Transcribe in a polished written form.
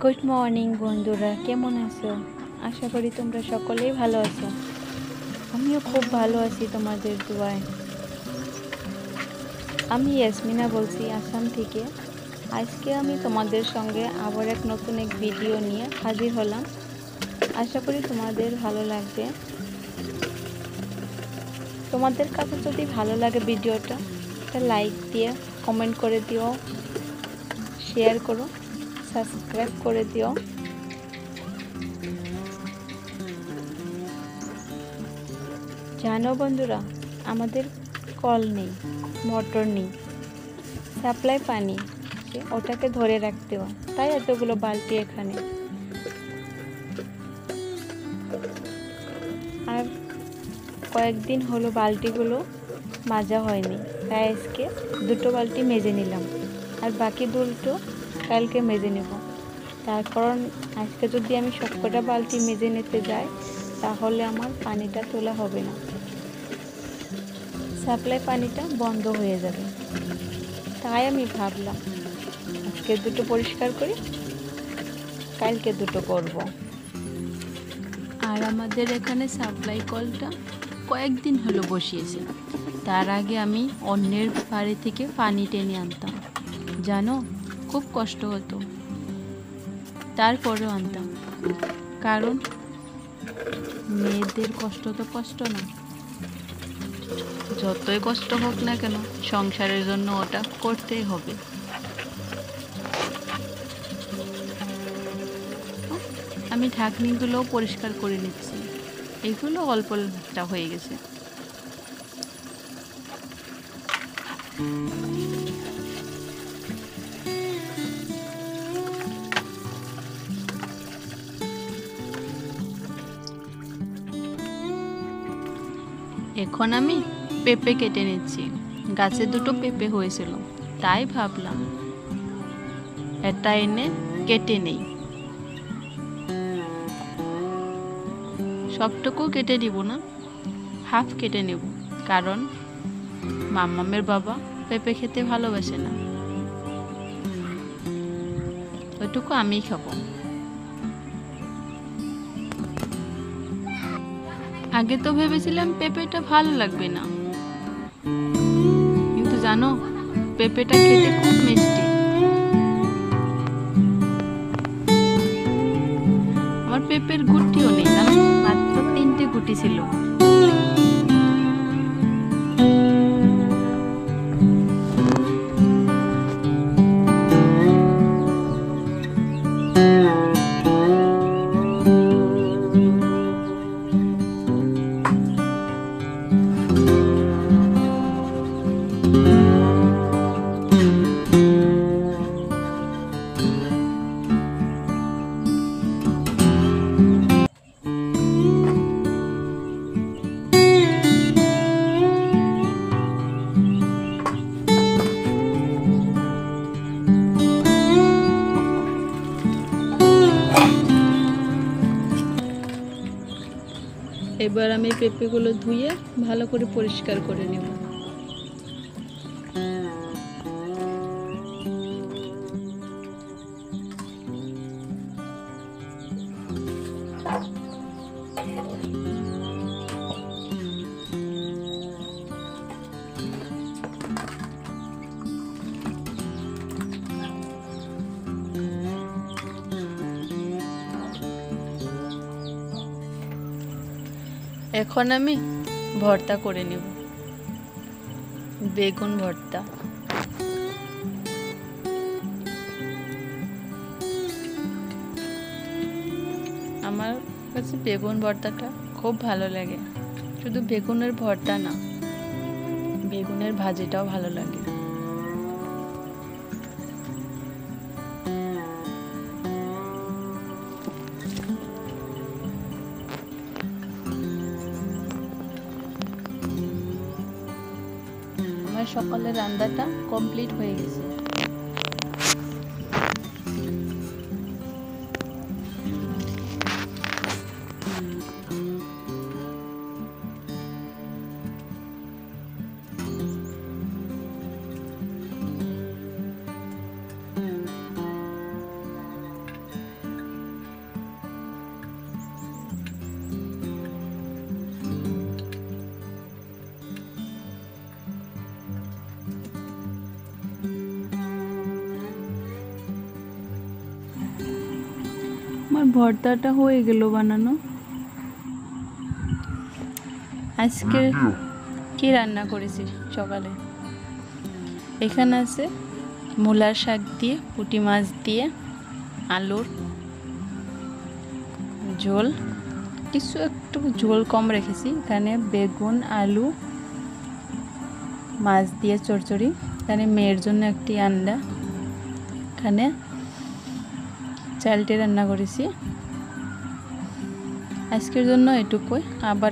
Good morning বন্ধুরা, কেমন আছো? আশা করি তোমরা সকলেই ভালো আছো। আমিও খুব ভালো আছি তোমাদের দোয়ায়। আমি ইয়াসমিনা বলছি আসাম থেকে। আজকে আমি তোমাদের সঙ্গে আবার নতুন এক ভিডিও নিয়ে হাজির হলাম। আশা করি তোমাদের ভালো লাগবে। তোমাদের কাছে যদি ভালো লাগে ভিডিওটা, একটা লাইক দিয়ে কমেন্ট করে দিও, শেয়ার করো, সাবস্ক্রাইব করে দিও। জানো বন্ধুরা, আমাদের কল নেই, মোটর নেই, সাপ্লাই পানি ওটাকে ধরে রাখতে হয়, তাই এতগুলো বালতি এখানে। আর কয়েকদিন হলো বালতিগুলো মাজা হয়নি, তাই আজকে দুটো বালতি মেজে নিলাম, আর বাকি দুটো কালকে মেজে নেব। তার কারণ আজকে যদি আমি সবকটা বালতি মেজে নিতে যাই, তাহলে আমার পানিটা তোলা হবে না, সাপ্লাই পানিটা বন্ধ হয়ে যাবে। তাই আমি ভাবলাম আজকে দুটো পরিষ্কার করি, কালকে দুটো করব। আর আমাদের এখানে সাপ্লাই কলটা কয়েকদিন হলো বসিয়েছে। তার আগে আমি অন্যের বাড়ি থেকে পানি টেনে আনতাম, জানো, খুব কষ্ট হতো। তারপরেও আনতাম, কারণ মেয়েদের কষ্ট তো কষ্ট না, যতই কষ্ট হোক না কেন সংসারের জন্য ওটা করতেই হবে। আমি ঢাকনিগুলোও পরিষ্কার করে নিচ্ছি, এগুলো অল্পটা হয়ে গেছে। এখন আমি পেঁপে কেটে নিচ্ছি। গাছে দুটো পেঁপে হয়েছিল, তাই ভাবলাম এটা এনে কেটে নেই। সবটুকু কেটে দিব না, হাফ কেটে নেব, কারণ মাম্মামের বাবা পেঁপে খেতে ভালোবাসে না, ওইটুকু আমিই খাবো। আগে তো ভেবেছিলাম পেঁপেটা ভালো লাগবে না, কিন্তু জানো, পেঁপেটা খেতে খুব মিষ্টি। আমার পেঁপের গুটিও নেই, জানো, মাত্র 3টে গুটি ছিল। এবার আমি পেঁপেগুলো ধুয়ে ভালো করে পরিষ্কার করে নেব। এখন আমি ভর্তা করে নেব, বেগুন ভর্তা। আমার কাছে বেগুন ভর্তাটা খুব ভালো লাগে। শুধু বেগুনের ভর্তা না, বেগুনের ভাজিটাও ভালো লাগে। আমার সকালের রান্নাটা কমপ্লিট হয়ে গেছে। ভর্তাটা হয়ে গেল বানানো। আজকে কি রান্না করেছি সকালে? এখানে আছে মূলার শাক দিয়ে, পুঁটি মাছ দিয়ে, আলুর ঝোল, কিছু একটু ঝোল কম রেখেছি। এখানে বেগুন, আলু, মাছ দিয়ে চচ্চড়ি, এখানে মেয়ের জন্য একটি আন্ডা, এখানে চালটি রান্না করেছি। আজকের জন্য এটুকুই। আবার